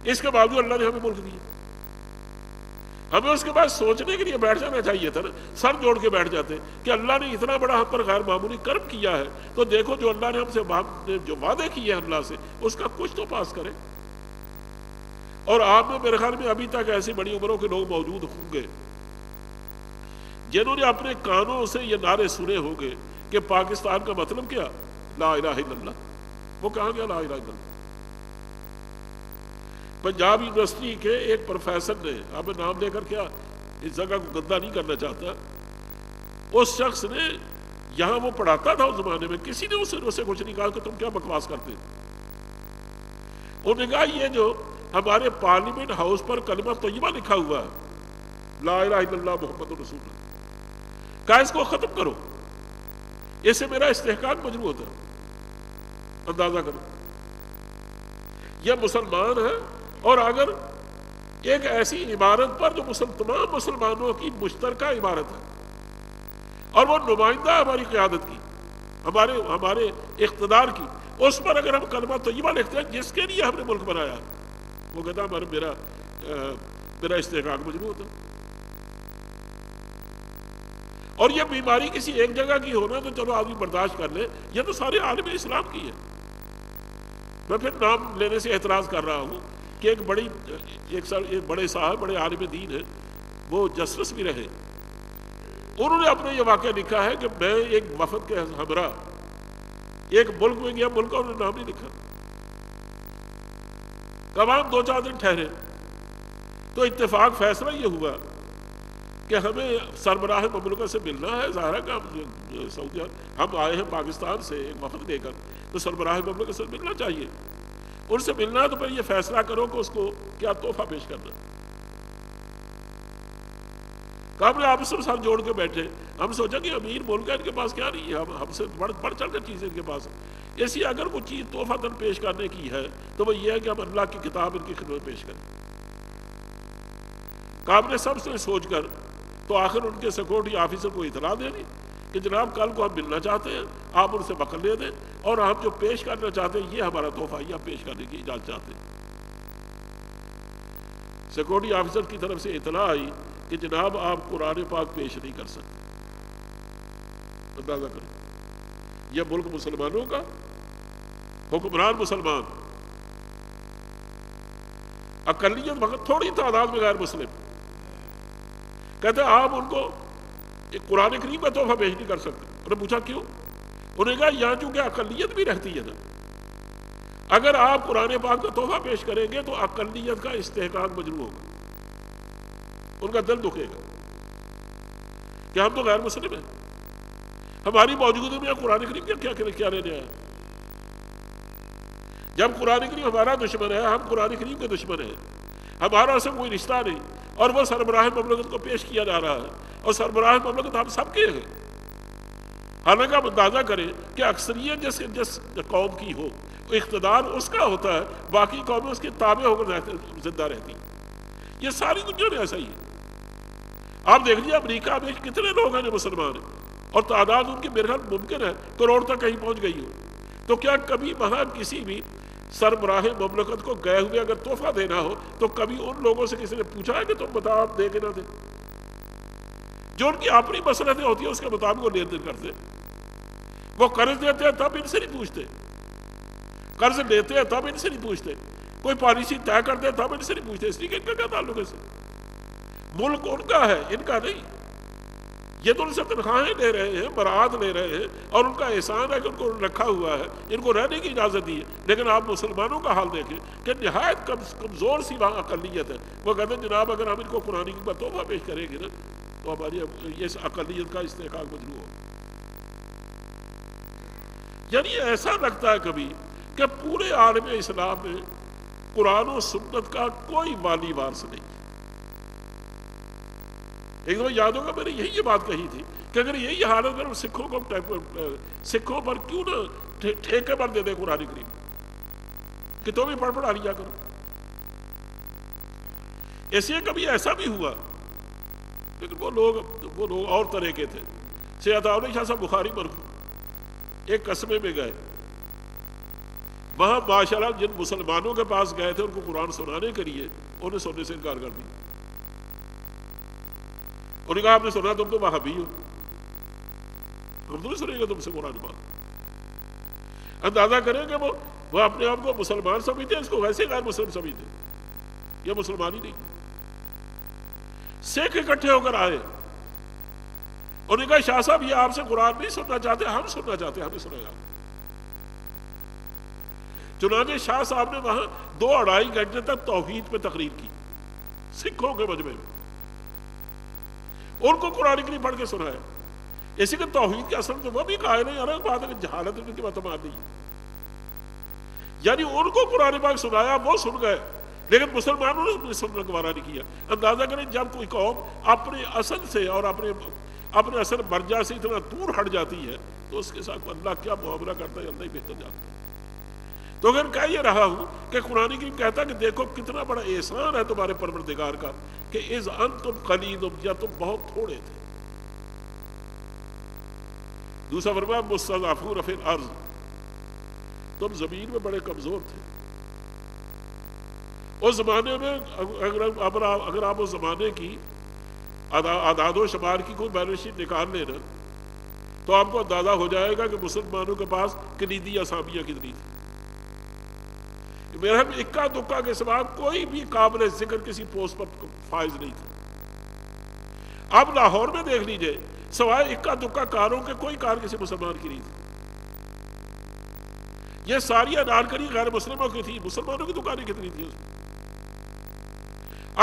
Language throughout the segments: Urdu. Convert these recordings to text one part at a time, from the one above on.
اس کے باوجود اللہ نے ہمیں ملک دیا. ہمیں اس کے بعد سوچنے کے لیے بیٹھ جانا چاہیے تھا نا. سر جوڑ کے بیٹھ جاتے کہ اللہ نے اتنا بڑا ہم پر غیر معمولی کرم کیا ہے, تو دیکھو جو اللہ نے ہم سے جو وعدے کیے ہیں اللہ سے, اس کا کچھ تو پاس کریں. اور آپ میں میرے خیال میں ابھی تک ایسی بڑی عمروں کے لوگ موجود ہوں گے جنہوں نے اپنے کانوں سے یہ نعرے سنے ہوں گے کہ پاکستان کا مطلب کیا, لا الہ الا اللہ. وہ کہاں گیا لا الہ الا اللہ؟ پنجاب یونیورسٹی کے ایک پروفیسر نے, اب میں نام لے کر کیا اس جگہ کو گندہ نہیں کرنا چاہتا, اس شخص نے, یہاں وہ پڑھاتا تھا اس زمانے میں, کسی نے اسے کچھ نہیں کہا کہ تم کیا بکواس کرتے. انہوں نے کہا یہ جو ہمارے پارلیمنٹ ہاؤس پر کلمہ طیبہ لکھا ہوا ہے لا الہ الا اللہ محمد رسول اللہ, کہا اس کو ختم کرو, اس سے میرا استحقاق مجروح ہوتا ہے. اندازہ کرو, یہ مسلمان ہے اور اگر ایک ایسی عبارت پر جو تمام مسلمانوں کی مشترکہ عبارت ہے اور وہ نمائندہ ہماری قیادت کی, ہمارے اقتدار کی, اس پر اگر ہم کلمہ طیبہ لکھتے ہیں جس کے لیے ہم نے ملک بنایا, وہ کہتا میرا استحقاق مجروح ہوتا. اور یہ بیماری کسی ایک جگہ کی ہونا تو چلو آدمی برداشت کر لے, یہ تو سارے عالم اسلام کی ہے. میں پھر نام لینے سے اعتراض کر رہا ہوں کہ ایک بڑے صاحب, بڑے عالم دین ہیں, وہ جسٹس بھی رہے, انہوں نے اپنے یہ واقعہ لکھا ہے کہ میں ایک وفد کے ہمراہ ایک ملک میں گیا, ملک کا انہوں نے نام نہیں لکھا, تمام 2-4 دن ٹھہرے تو اتفاق فیصلہ یہ ہوا کہ ہمیں سربراہ مملکت سے ملنا ہے. ظاہر ہے کہ ہم سعودی ہم آئے ہیں پاکستان سے ایک وفد لے کر, تو سربراہ مملکت سے ملنا چاہیے. ان سے ملنا ہے تو پھر یہ فیصلہ کرو کہ اس کو کیا تحفہ پیش کرنا. کہ ہم نے آپ سے ساتھ جوڑ کے بیٹھے, ہم سوچا کہ امیر ملک ہے, ان کے پاس کیا نہیں ہے, ہم سے بڑھ چڑھ کر چیزیں ان کے پاس ہیں. ایسی اگر وہ چیز تحفہ دن پیش کرنے کی ہے تو وہ یہ ہے کہ ہم اللہ کی کتاب ان کی خدمت پیش کریں. کام نے سب سے سوچ کر تو آخر ان کے سیکورٹی آفیسر کو اطلاع دے دی کہ جناب کل کو ہم ملنا چاہتے ہیں, آپ ان سے بکل لے دیں, اور ہم جو پیش کرنا چاہتے ہیں یہ ہمارا تحفہ, یہ ہم پیش کرنے کی اجازت چاہتے ہیں. سیکورٹی آفیسر کی طرف سے اطلاع آئی کہ جناب آپ قرآن پاک پیش نہیں کر سکتے. اندازہ کریں, یہ ملک مسلمانوں کا, حکمران مسلمان, اقلیت وقت تھوڑی تعداد میں غیر مسلم, کہتے ہیں آپ ان کو قرآن کریم کا تحفہ پیش نہیں کر سکتے. انہوں نے پوچھا کیوں؟ انہوں نے کہا یہاں چونکہ اقلیت بھی رہتی ہے نا, اگر آپ قرآن پاک کا تحفہ پیش کریں گے تو اقلیت کا استحقاق مجروح ہوگا, ان کا دل دکھے گا کہ ہم تو غیر مسلم ہیں, ہماری موجودگی میں قرآن کریم کیا لینے آیا. جب قرآن کریم ہمارا دشمن ہے, ہم قرآن کریم کے دشمن ہیں, ہمارا اسے کوئی رشتہ نہیں, اور وہ سربراہ مملکت کو پیش کیا جا رہا ہے, اور سربراہ مملکت ہم سب کے ہیں. حالانکہ آپ اندازہ کریں کہ اکثریت جس قوم کی ہو, اقتدار اس کا ہوتا ہے, باقی قومیں اس کے تابع ہو کر زندہ رہتی. یہ ساری دنیا میں ایسا ہی ہے. آپ دیکھ لیجیے امریکہ میں کتنے لوگ ہیں جو مسلمان ہیں, اور تعداد ان کی میرے خیال ممکن ہے کروڑ تک کہیں پہنچ گئی ہو. تو کیا کبھی وہاں کسی بھی سربراہ مملکت کو گئے ہوئے اگر تحفہ دینا ہو تو کبھی ان لوگوں سے کسی نے پوچھا ہے کہ تم بتاؤ آپ دے کے نہ دیں؟ جو ان کی اپنی مسئلتیں ہوتی ہیں اس کے مطابق وہ لین دین کرتے. وہ قرض دیتے ہیں تب ان سے نہیں پوچھتے, قرض لیتے ہیں تب ان سے نہیں پوچھتے, کوئی پالیسی طے کرتے ہیں تب ان سے نہیں پوچھتے, اس لیے کہ ان کا کیا تعلق ہے اس سے؟ ملک ان کا ہے, ان کا نہیں. یہ تو ان سے تنخواہیں لے رہے ہیں, برات لے رہے ہیں, اور ان کا احسان ہے کہ ان کو رکھا ہوا ہے, ان کو رہنے کی اجازت دی ہے. لیکن آپ مسلمانوں کا حال دیکھیں کہ نہایت کمزور سی وہاں اقلیت ہے. وہ کہتے ہیں جناب اگر ہم ان کو قرآن کی تحفہ پیش کریں گے نا تو ہماری اس اقلیت کا استحقاق مجروح ہو. یعنی ایسا لگتا ہے کبھی کہ پورے عالم اسلام میں قرآن و سنت کا کوئی والی وارث نہیں. ایک دفعہ یاد ہوگا میں نے یہی بات کہی تھی کہ اگر یہی حالت میں سکھوں پر کیوں نہ ٹھیکے پر دے دے قرآن کریم کہ تم بھی پڑھا لیا کرو. ایسے کبھی ایسا بھی ہوا, لیکن وہ لوگ اور طرح کے تھے. سید عطا شاہ صاحب بخاری مرحوم ایک قصبے میں گئے, وہاں ماشاءاللہ جن مسلمانوں کے پاس گئے تھے ان کو قرآن سنانے کے لیے انہیں سننے سے انکار کر دیا. انہوں نے کہا آپ نے سنا تم تو وہابی ہو, ہم تو نہیں سنیں گے تم سے قرآن پاک. اندازہ کریں کہ وہ اپنے آپ کو مسلمان سمجھتے ہیں, اس کو ویسے غیر مسلم سمجھتے ہیں. یہ مسلمان ہی نہیں. سکھ اکٹھے ہو کر آئے, انہوں نے کہا شاہ صاحب یہ آپ سے قرآن نہیں سننا چاہتے, ہم سننا چاہتے ہیں, ہمیں سنایا. چنانچہ شاہ صاحب نے وہاں 2-2.5 گھنٹے تک توحید پہ تقریر کی سکھوں کے مجمع میں, ان کو قرآن کریم پڑھ کے سنایا. اسی کہ توحید کے اصل تو وہ بھی قائل ہیں, الگ بات ہے کہ جہالت ان کی باتمات نہیں. یعنی ان کو قرآن پاک سنایا, وہ سن گئے, لیکن مسلمانوں نے سننا گوارا نہیں کیا. اندازہ کریں جب کوئی قوم اپنے اصل سے اور اپنے اصل مرجع سے اتنا دور ہٹ جاتی ہے تو اس کے ساتھ اللہ کیا معاملہ کرتا ہے اللہ ہی بہتر جانتا ہے. تو اگر کہہ یہ رہا ہوں کہ قرآن کریم کہتا ہے کہ دیکھو کتنا بڑا احسان ہے تمہارے پروردگار کا کہ اذ انتم قلیل, یا تم بہت تھوڑے تھے. دوسرا فرمایا مستضعفون فی الارض, تم زمین میں بڑے کمزور تھے. اس زمانے میں اگر آپ اس زمانے کی اعداد و شمار کی کوئی بیلنس شیٹ نکال لینا تو آپ کو اندازہ ہو جائے گا کہ مسلمانوں کے پاس کلیدی اسامیاں کتنی تھی. میرا اکا دکا کے سوا کوئی بھی قابل ذکر کسی پوسٹ پر فائز نہیں تھا. اب لاہور میں دیکھ لیجئے سوائے اکا دکا کاروں کے کوئی کار کسی مسلمان کی نہیں تھی. یہ ساری انارکلی غیر مسلموں کی تھی, مسلمانوں کی دکانیں کتنی تھی اس میں.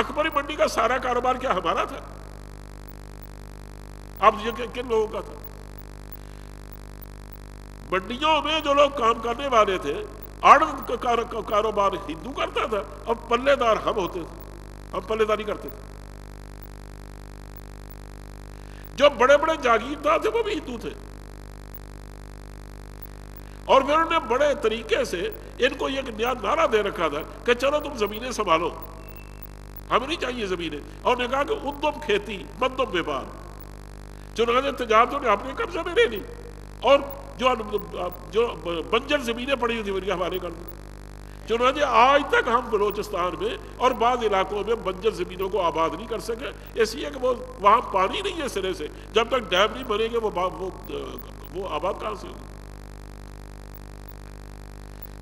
اکبری منڈی کا سارا کاروبار کیا ہمارا تھا؟ اب یہ کن لوگوں کا تھا؟ منڈیوں میں جو لوگ کام کرنے والے تھے آڑت کاروبار ہندو کرتا تھا, اب پلے دار ہم ہوتے تھے, ہم پلے داری کرتے تھے. جو بڑے بڑے جاگیردار تھے وہ بھی ہندو تھے, اور پھر انہوں نے بڑے طریقے سے ان کو ایک نیا نعرہ دے رکھا تھا کہ چلو تم زمینیں سنبھالو, ہمیں نہیں چاہیے زمینیں. اور نے کہا کہ ادم کھیتی مندم ویپار. چنانچہ تجارتوں نے اپنے قبضے میں لے لی اور جو بنجر زمینیں پڑی ہوئی تھی ان کے حوالے کر دی. چنانچہ آج تک ہم بلوچستان میں اور بعض علاقوں میں بنجر زمینوں کو آباد نہیں کر سکے, اس لیے کہ وہ وہاں پانی نہیں ہے سرے سے. جب تک ڈیم نہیں بنے گے وہ آباد کہاں سے ہوگی.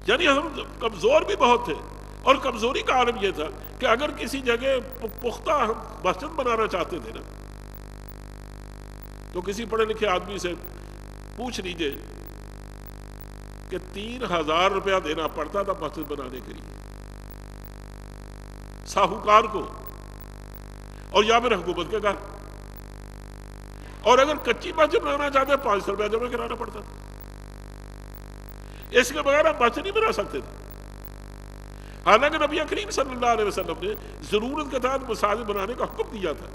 یعنی ہم کمزور بھی بہت تھے, اور کمزوری کا عالم یہ تھا کہ اگر کسی جگہ پختہ ہم مسجد بنانا چاہتے تھے نا تو کسی پڑھے لکھے آدمی سے پوچھ لیجئے کہ 3,000 روپیہ دینا پڑتا تھا مسجد بنانے کے لیے ساہوکار کو, اور یا پھر حکومت کے گھر. اور اگر کچی مسجد بنانا چاہتے 500 روپیہ جمع کرانا پڑتا تھا. اس کے بغیر آپ مسجد نہیں بنا سکتے تھے. حالانکہ نبی کریم صلی اللہ علیہ وسلم نے ضرورت کے تحت مساجد بنانے کا حکم دیا تھا,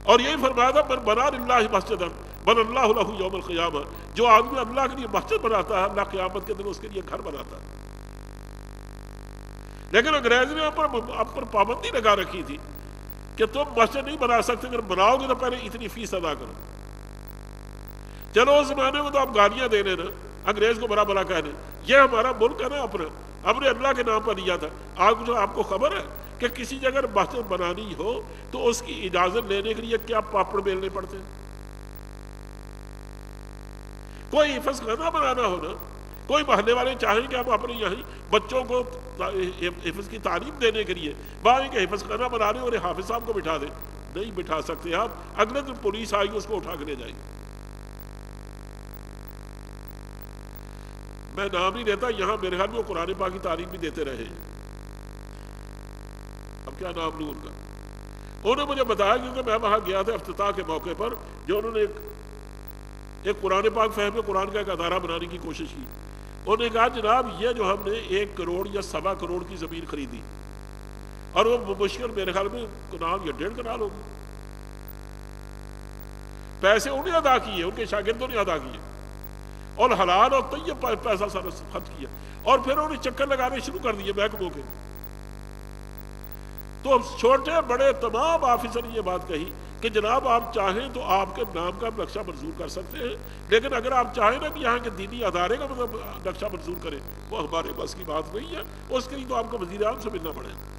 اور یہی فرمایا تھا من بنا للہ مسجدا بن اللہ لہ یوم القیامہ, جو آدمی اللہ کے لیے مسجد بناتا ہے اللہ قیامت کے دن اس کے لیے گھر بناتا ہے. لیکن انگریز نے آپ پر پابندی لگا رکھی تھی کہ تم مسجد نہیں بنا سکتے, اگر بناؤ گے تو پہلے اتنی فیس ادا کرو. چلو اس زمانے میں تو آپ گالیاں دے لینا, انگریز کو بڑا بڑا کہنے, یہ ہمارا ملک ہے نا, اپنے اللہ کے نام پر لیا تھا. آپ کو خبر ہے کہ کسی جگہ مسجد بنانی ہو تو اس کی اجازت لینے کے لیے کیا پاپڑ بیلنے پڑتے ہیں. کوئی حفظ خانہ بنانا ہو نا, کوئی محلے والے چاہیں کہ آپ اپنے یہیں بچوں کو حفظ کی تعلیم دینے کے لیے باہر کے حفظ خانہ بنا رہے اور حافظ صاحب کو بٹھا دیں, نہیں بٹھا سکتے آپ. اگلے دن پولیس آئے گی اس کو اٹھا کے لے جائے گی. میں نام نہیں لیتا, یہاں میرے خیال میں وہ قرآن پاک کی تعلیم بھی دیتے رہے. اب کیا نام لوں ان کا. انہوں نے مجھے بتایا کیونکہ میں وہاں گیا تھا افتتاح کے موقع پر, جو انہوں نے ایک قرآن پاک فہم قرآن کا ایک ادارہ بنانے کی کوشش کی. انہوں نے کہا جناب یہ جو ہم نے 1 کروڑ یا 1.25 کروڑ کی زمین خریدی, اور وہ مشکل میرے خیال میں کنال یا 1.5 کنال ہوگی, پیسے انہیں ادا کیے, ان کے شاگردوں نے ادا کیے, اور حلال اور طیب پیسہ سارا خرچ کیا, اور پھر انہوں نے چکر لگانے شروع کر دیے محکموں کے. تو چھوٹے بڑے تمام آفیسر نے یہ بات کہی کہ جناب آپ چاہیں تو آپ کے نام کا نقشہ منظور کر سکتے ہیں، لیکن اگر آپ چاہیں نا کہ یہاں کے دینی ادارے کا مطلب نقشہ منظور کریں، وہ ہمارے بس کی بات نہیں ہے، اس کے لیے تو آپ کو وزیر اعظم سے ملنا پڑے گا۔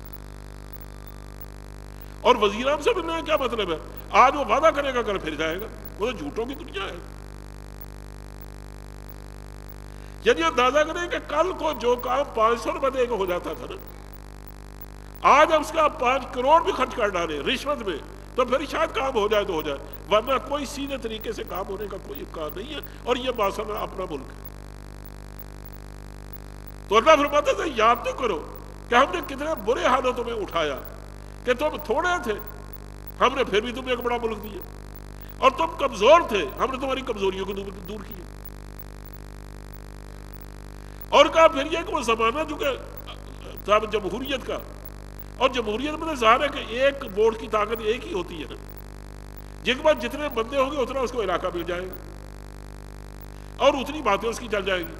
اور وزیر اعظم سے ملنے کا کیا مطلب ہے؟ آج وہ وعدہ کرے گا کل پھر جائے گا، وہ تو جھوٹوں کی دنیا ہے۔ یعنی اندازہ کریں کہ کل کو جو کام 500 روپے دے کے ہو جاتا تھا نا، آج ہم اس کا 5 کروڑ بھی خرچ کر ڈالیں رشوت میں، تو پھر شاید کام ہو جائے تو ہو جائے، ورنہ کوئی سیدھے طریقے سے کام ہونے کا کوئی امکان نہیں ہے۔ اور یہ باسنا اپنا ملک ہے۔ تو اللہ فرماتا تھا یاد تو کرو کہ ہم نے کتنے برے حالتوں میں اٹھایا، کہ تم تھوڑے تھے، ہم نے پھر بھی تمہیں ایک بڑا ملک دیا، اور تم کمزور تھے، ہم نے تمہاری کمزوریوں کو دور کیا۔ اور کہا پھر یہ کہ وہ زمانہ جو کہ تھا جمہوریت کا، اور جمہوریت میں ظاہر ہے کہ ایک ووٹ کی طاقت ایک ہی ہوتی ہے نا، جن کے بعد جتنے بندے ہوں گے اتنا اس کو علاقہ مل جائے گا اور اتنی باتیں اس کی چل جائیں گی۔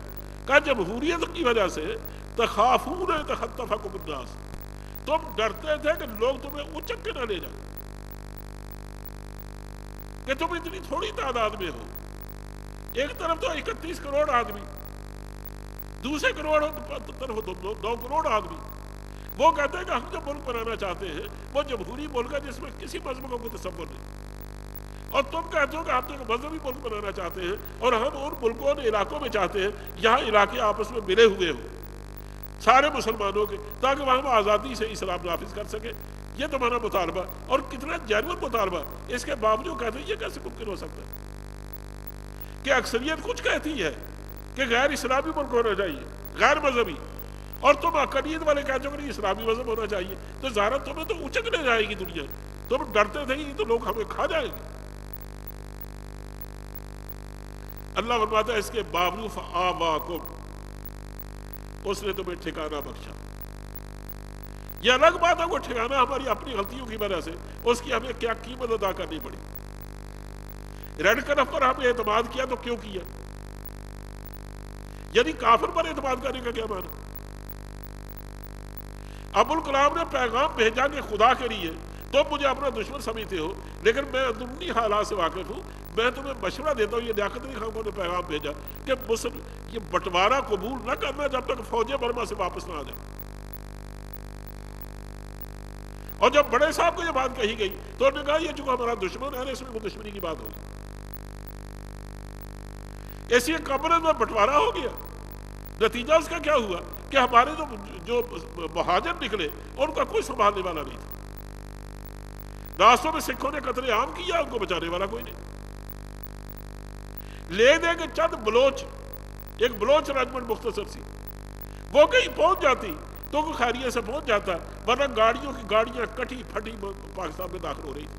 کہا جمہوریت کی وجہ سے تخافون تخطفکم الناس، تم ڈرتے تھے کہ لوگ تمہیں اچک کے نہ لے جائیں، کہ تم اتنی تھوڑی تعداد میں ہو۔ ایک طرف تو 31 کروڑ آدمی، دوسرے طرف 9 کروڑ آدمی۔ وہ کہتے ہیں کہ ہم جو ملک بنانا چاہتے ہیں وہ جمہوری ملک ہے جس میں کسی مذہب کا کوئی تصور نہیں، اور تم کہتے ہو کہ ہم ایک مذہبی ملک بنانا چاہتے ہیں، اور ہم ان ملکوں اور علاقوں میں چاہتے ہیں یہاں علاقے آپس میں ملے ہوئے ہوں سارے مسلمانوں کے، تاکہ وہاں ہم آزادی سے اسلام نافذ کر سکیں۔ یہ تمہارا مطالبہ، اور کتنا جینوئن مطالبہ، اس کے باوجود کہتے ہیں یہ کیسے ممکن ہو سکتا ہے کہ اکثریت کچھ کہتی ہے کہ غیر اسلامی ملک ہونا چاہیے، غیر مذہبی، اور تم اقلیت والے کہتے ہو کہ اسلامی مذہب ہونا چاہیے، تو ظاہر تمہیں تو اچکنے جائے گی دنیا، تم ڈرتے تھے تو لوگ ہمیں کھا جائیں گے۔ اللہ فرماتا ہے اس کے باوجود فآواکم، اس نے تمہیں ٹھکانہ بخشا۔ یہ الگ بات ہے وہ ٹھکانہ ہماری اپنی غلطیوں کی وجہ سے، اس کی ہمیں کیا قیمت ادا کرنی پڑی۔ ریڈ کرف پر ہم نے اعتماد کیا تو کیوں کیا؟ یعنی کافر پر اعتماد کرنے کا کیا معنی؟ ابوالکلام نے پیغام بھیجا کہ خدا کے لیے تم مجھے اپنا دشمن سمجھتے ہو، لیکن میں اندرونی حالات سے واقف ہوں، میں تمہیں مشورہ دیتا ہوں۔ یہ لیاقت علی خان نے پیغام بھیجا کہ یہ بٹوارہ قبول نہ کرنا جب تک فوجیں برما سے واپس نہ آ جائیں۔ اور جب بڑے صاحب کو یہ بات کہی گئی تو انہوں نے کہا یہ جو ہمارا دشمن ہے اس میں وہ دشمنی کی بات ہوگی، ایسی کمرے میں بٹوارہ ہو گیا۔ نتیجہ اس کا کیا ہوا کہ ہمارے جو مہاجر نکلے ان کا کوئی سنبھالنے والا نہیں تھا۔ راستوں میں سکھوں نے قتل عام کیا، ان کو بچانے والا کوئی نہیں۔ لے دے کہ چند بلوچ، ایک بلوچ رجمنٹ مختصر سی، وہ کہیں پہنچ جاتی تو کوئی خیریت سے پہنچ جاتا، ورنہ گاڑیوں کی گاڑیاں کٹی پھٹی پاکستان میں داخل ہو رہی تھی۔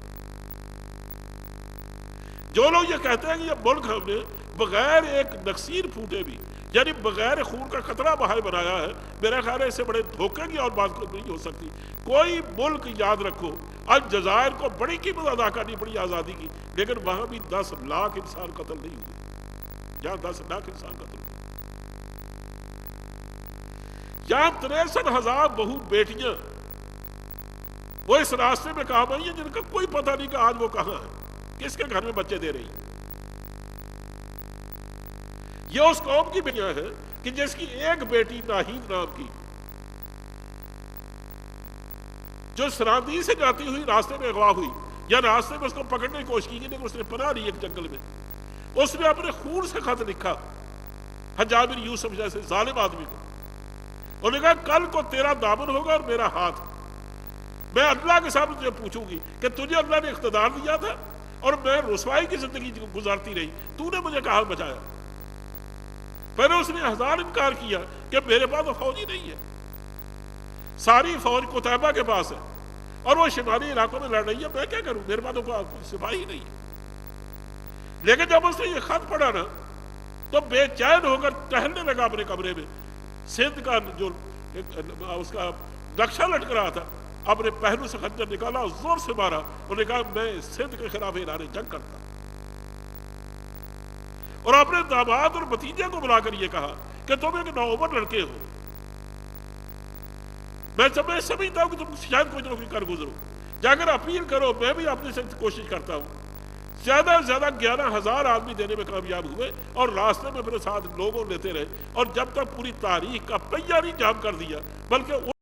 جو لوگ یہ کہتے ہیں کہ یہ ملک ہم نے بغیر ایک نکسیر پھوٹے بھی، یعنی بغیر خون کا قطرہ بہائے بنایا ہے، میرا خیال ہے اس سے بڑے دھوکے کی اور بات نہیں ہو سکتی۔ کوئی ملک یاد رکھو، آج جزائر کو بڑی قیمت ادا کرنی پڑی آزادی کی، لیکن وہاں بھی 10 لاکھ انسان قتل نہیں ہوئے، یہاں 10 لاکھ انسان قتل ہوئے۔ یہاں 63,000 بہو بیٹیاں وہ اس راستے میں کام آئی ہیں جن کا کوئی پتہ نہیں کہ آج وہ کہاں ہے، کس کے گھر میں بچے دے رہی ہیں۔ یہ اس قوم کی بیٹیاں ہیں کہ جس کی ایک بیٹی ناہید نام کی، جو سراندی سے جاتی ہوئی راستے میں اغوا ہوئی، یا راستے میں اس کو پکڑنے کی کوشش کی گئی لیکن اس نے پناہ لی ایک جنگل میں، اس نے اپنے خون سے خط لکھا حجاج بن یوسف جیسے ظالم آدمی کو، انہوں نے کہا کل کو تیرا دامن ہوگا اور میرا ہاتھ، میں اللہ کے سامنے تجھے پوچھوں گی کہ تجھے اللہ نے اقتدار دیا تھا اور میں رسوائی کی زندگی گزارتی رہی، تو نے مجھے کہاں بچایا؟ پہلے اس نے 1000 انکار کیا کہ میرے پاس تو فوج ہی نہیں ہے، ساری فوج قتیبہ کے پاس ہے اور وہ شمالی علاقوں میں لڑ رہی ہے، میں کیا کروں، میرے پاس تو سپاہی ہی نہیں ہے۔ لیکن جب اس نے یہ خط پڑھا نا تو بے چین ہو کر ٹہلنے لگا اپنے کمرے میں، سندھ کا جو اس کا نقشہ لٹک رہا تھا اپنے پہلو سے خنجر نکالا اور زور سے مارا، انہوں نے کہا میں سندھ کے خلاف اعلان جنگ کرتا، اور اپنے داماد اور بھتیجے کو بلا کر یہ کہا کہ تم ایک نوعمر لڑکے ہو، میں سمجھتا ہوں کہ تم شاید کوئی نہ کوئی کر گزرو، اگر اپیل کرو، میں بھی اپنے سے کوشش کرتا ہوں، زیادہ سے زیادہ 11,000 آدمی دینے میں کامیاب ہوئے، اور راستے میں پھر ساتھ لوگوں لیتے رہے، اور جب تک پوری تاریخ کا پہیہ نہیں جام کر دیا، بلکہ